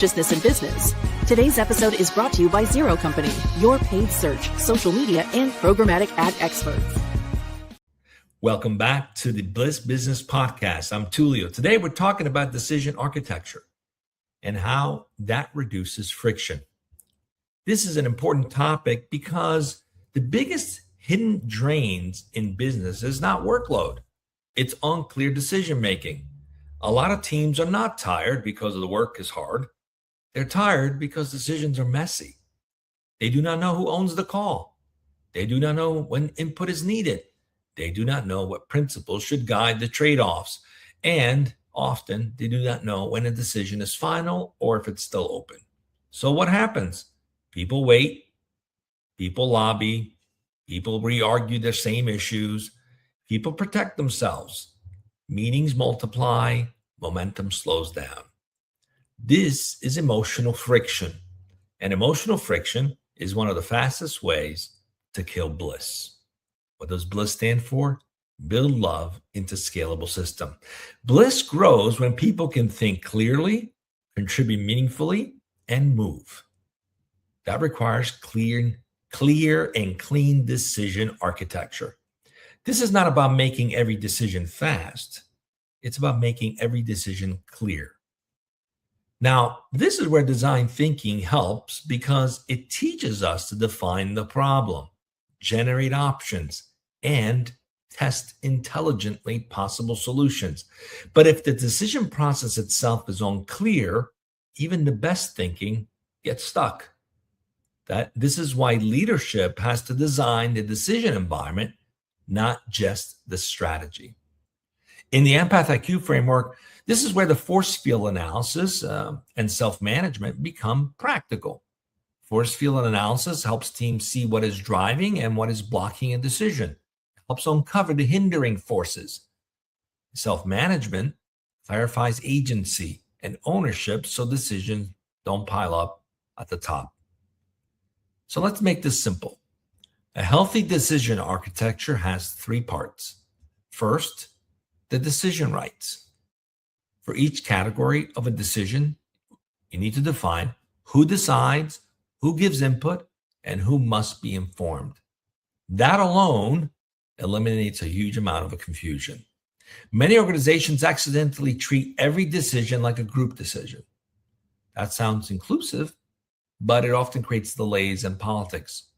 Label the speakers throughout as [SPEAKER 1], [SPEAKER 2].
[SPEAKER 1] Consciousness in business. Today's episode is brought to you by Zero Company, your paid search, social media, and programmatic ad experts.
[SPEAKER 2] Welcome back to the BLISS Business Podcast. I'm Tullio. Today we're talking about decision architecture and how that reduces friction. This is an important topic because the biggest hidden drains in business is not workload. It's unclear decision making. A lot of teams are not tired because the work is hard. They're tired because decisions are messy. They do not know who owns the call. They do not know when input is needed. They do not know what principles should guide the trade-offs. And often they do not know when a decision is final or if it's still open. So what happens? People wait, people lobby, people re-argue their same issues, people protect themselves. Meetings multiply, momentum slows down. This is emotional friction, and emotional friction is one of the fastest ways to kill bliss. What does BLISS stand for? Build love into scalable system. Bliss grows when people can think clearly, contribute meaningfully, and move. That requires clear and clean decision architecture. This is not about making every decision fast. It's about making every decision clear. Now, this is where design thinking helps because it teaches us to define the problem, generate options, and test intelligently possible solutions. But if the decision process itself is unclear, even the best thinking gets stuck. This is why leadership has to design the decision environment, not just the strategy. In the Empath IQ framework, this is where the force field analysis and self-management become practical. Force field analysis helps teams see what is driving and what is blocking a decision. It helps uncover the hindering forces. Self-management clarifies agency and ownership so decisions don't pile up at the top. So let's make this simple. A healthy decision architecture has three parts. First, the decision rights. For each category of a decision, you need to define who decides, who gives input, and who must be informed. That alone eliminates a huge amount of confusion. Many organizations accidentally treat every decision like a group decision. That sounds inclusive, but it often creates delays in politics.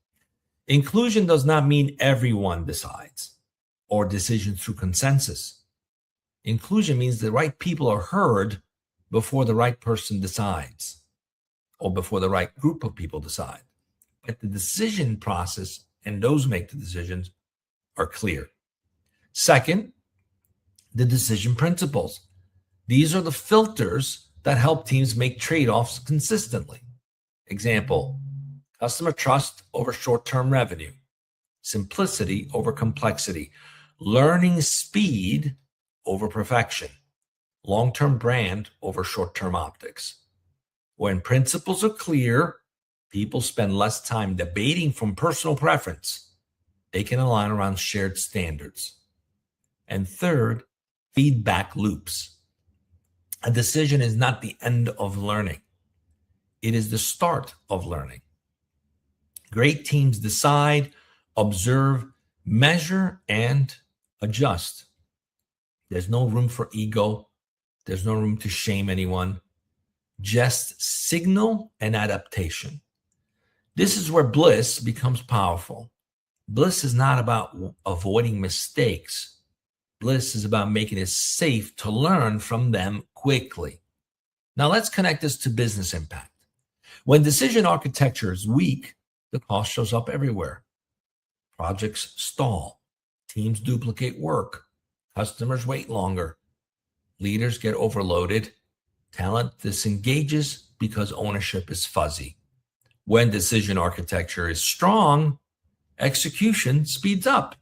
[SPEAKER 2] Inclusion does not mean everyone decides or decisions through consensus. Inclusion means the right people are heard before the right person decides or before the right group of people decide. But the decision process and those who make the decisions are clear. Second, the decision principles. These are the filters that help teams make trade-offs consistently. Example, customer trust over short-term revenue, simplicity over complexity, learning speed over perfection, long-term brand over short-term optics. When principles are clear, people spend less time debating from personal preference. They can align around shared standards. And third, feedback loops. A decision is not the end of learning. It is the start of learning. Great teams decide, observe, measure, and adjust. There's no room for ego. There's no room to shame anyone. Just signal and adaptation. This is where bliss becomes powerful. Bliss is not about avoiding mistakes. Bliss is about making it safe to learn from them quickly. Now let's connect this to business impact. When decision architecture is weak, the cost shows up everywhere. Projects stall. Teams duplicate work. Customers wait longer. Leaders get overloaded. Talent disengages because ownership is fuzzy. When decision architecture is strong, execution speeds up.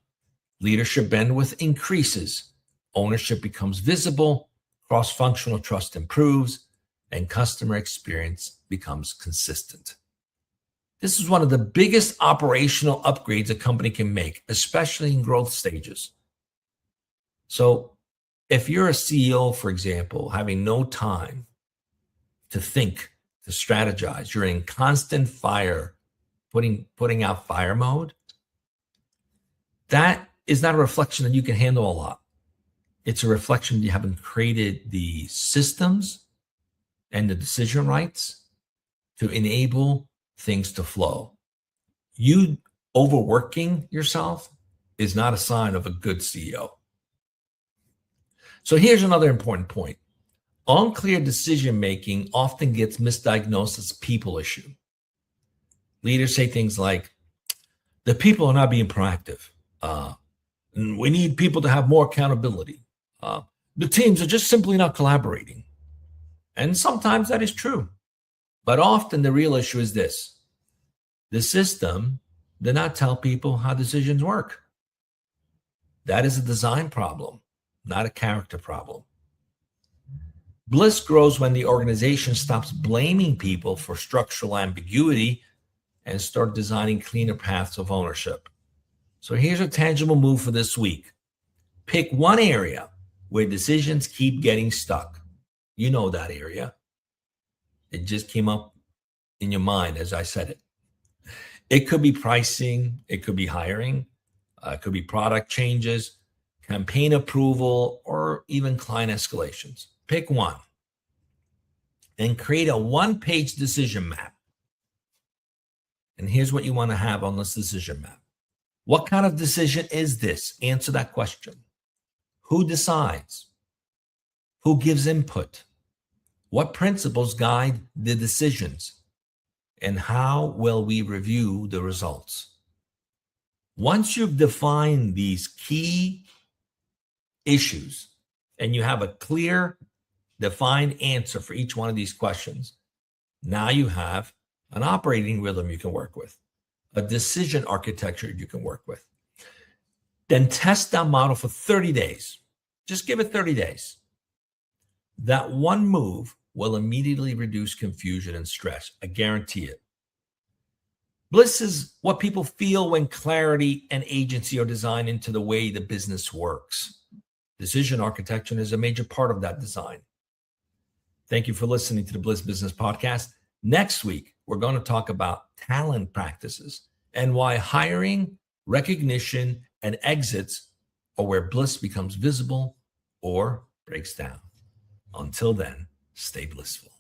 [SPEAKER 2] Leadership bandwidth increases. Ownership becomes visible. Cross-functional trust improves. And customer experience becomes consistent. This is one of the biggest operational upgrades a company can make, especially in growth stages. So if you're a CEO, for example, having no time to think to strategize, you're in constant fire, putting out fire mode, that is not a reflection that you can handle a lot. It's a reflection you haven't created the systems and the decision rights to enable things to flow. You overworking yourself is not a sign of a good CEO. So here's another important point. Unclear decision-making often gets misdiagnosed as a people issue. Leaders say things like, the people are not being proactive. And we need people to have more accountability. The teams are just simply not collaborating. And sometimes that is true. But often the real issue is this. The system did not tell people how decisions work. That is a design problem, not a character problem. Bliss grows when the organization stops blaming people for structural ambiguity and start designing cleaner paths of ownership. So here's a tangible move for this week. Pick one area where decisions keep getting stuck. You know that area. It just came up in your mind as I said it. It could be pricing. It could be hiring. It could be product changes, campaign approval, or even client escalations. Pick one and create a one-page decision map. And here's what you want to have on this decision map. What kind of decision is this? Answer that question. Who decides? Who gives input? What principles guide the decisions? And how will we review the results? Once you've defined these key issues and you have a clear, defined answer for each one of these questions, now you have an operating rhythm you can work with, a decision architecture you can work with. Then test that model for 30 days. Just give it 30 days. That one move will immediately reduce confusion and stress. I guarantee it. Bliss is what people feel when clarity and agency are designed into the way the business works. Decision architecture is a major part of that design. Thank you for listening to the Bliss Business Podcast. Next week, we're going to talk about talent practices and why hiring, recognition, and exits are where bliss becomes visible or breaks down. Until then, stay blissful.